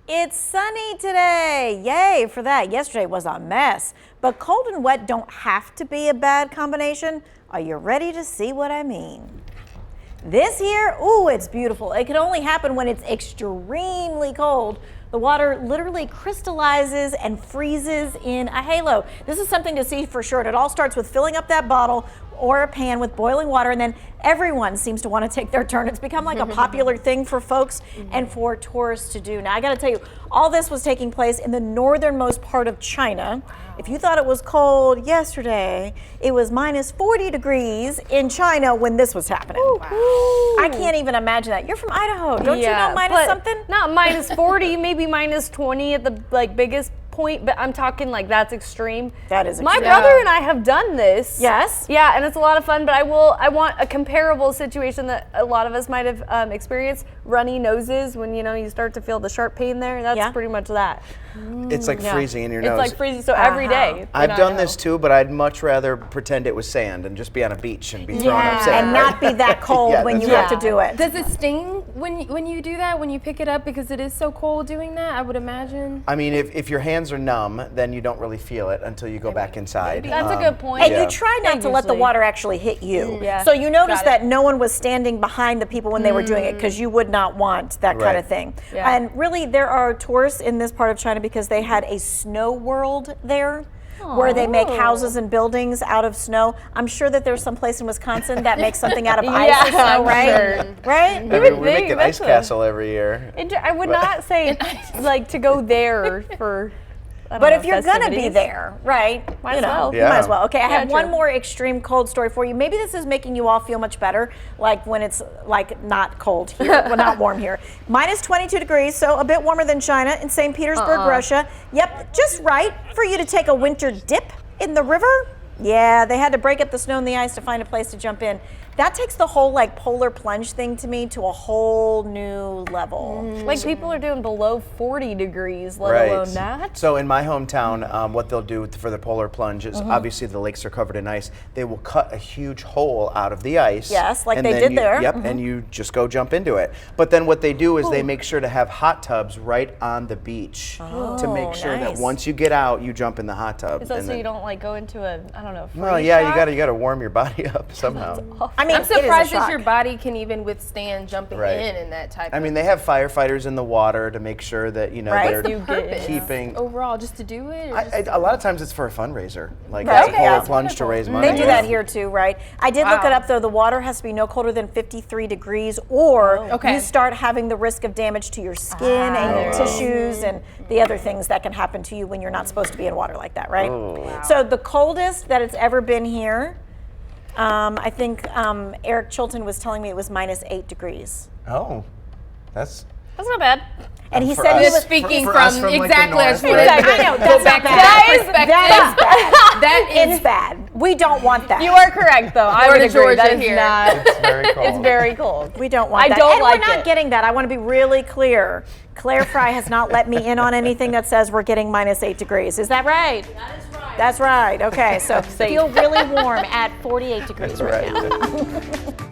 It's sunny today. Yay for that. Yesterday was a mess. But cold and wet don't have to be a bad combination. Are you ready to see what I mean? This here, ooh, it's beautiful. It can only happen when it's extremely cold. The water literally crystallizes and freezes in a halo. This is something to see for sure. It all starts with filling up that bottle or a pan with boiling water, and then everyone seems to want to take their turn. It's become like a popular thing for folks and for tourists to do. Now, I got to tell you, all this was taking place in the northernmost part of China. If you thought it was cold yesterday, it was minus 40 degrees in China when this was happening. Wow. I can't even imagine that. You're from Idaho. Don't you know minus something? Not minus 40, maybe minus 20 at the biggest point, but I'm talking like that's extreme. That is My extreme. brother and I have done this. Yes? Yeah, and it's a lot of fun, but I want a comparable situation that a lot of us might have experienced. Runny noses when you start to feel the sharp pain there. That's pretty much that. It's like freezing in your nose. It's like freezing, so every day. I've done this too, but I'd much rather pretend it was sand and just be on a beach and be thrown up sand. And not be that cold when you have to do it. Does it sting when you do that, when you pick it up, because it is so cold doing that, I would imagine? I mean, if your hands are numb, then you don't really feel it until you go back inside. That's a good point. And you try not to let the water actually hit you. So you notice that no one was standing behind the people when they were doing it, because you would not want that kind of thing. And really, there are tourists in this part of China because they had a snow world there. Where they make houses and buildings out of snow. I'm sure that there's some place in Wisconsin that makes something out of ice or snow, right? Right? I mean, we make an ice castle every year. I would not say like to go there for. But if you're gonna be there, right? Might as well. You might as well. Okay, I have one more extreme cold story for you. Maybe this is making you all feel much better, like when it's like not cold here, well, not warm here. Minus 22 degrees, so a bit warmer than China in St. Petersburg, Russia. Yep, just right for you to take a winter dip in the river. Yeah, they had to break up the snow and the ice to find a place to jump in. That takes the whole like polar plunge thing to me to a whole new level. Like people are doing below 40 degrees, let alone that. So in my hometown, what they'll do for the polar plunge is obviously the lakes are covered in ice. They will cut a huge hole out of the ice. Yes, like and they then did there. Yep, and you just go jump into it. But then what they do is they make sure to have hot tubs right on the beach to make sure that once you get out, you jump in the hot tub. Is that so you don't like go into a, I don't know, well, yeah, you gotta warm your body up somehow. I mean, I'm surprised that your body can even withstand jumping in that type of. I mean, they have firefighters in the water to make sure that they're purpose keeping overall just to do it. A lot of times it's for a fundraiser, like it's a polar plunge to raise money. They do that here too, right? I did look it up though. The water has to be no colder than 53 degrees, or you start having the risk of damage to your skin and your tissues and the other things that can happen to you when you're not supposed to be in water like that, right? So the coldest that it's ever been here. I think Eric Chilton was telling me it was minus 8 degrees. Oh, that's not bad. And he said he was speaking from like, exactly. the north, I know that's not bad. That is bad. We don't want that. You are correct, though. I would agree. That is here. not. it's very cold. It's very cold. We don't want that. don't and like we're not it. getting that. I want to be really clear. Claire Fry has not let me in on anything that says we're getting minus 8 degrees. Is that right? That is right. That's right. Okay, so feel really warm at 48 degrees That's right now.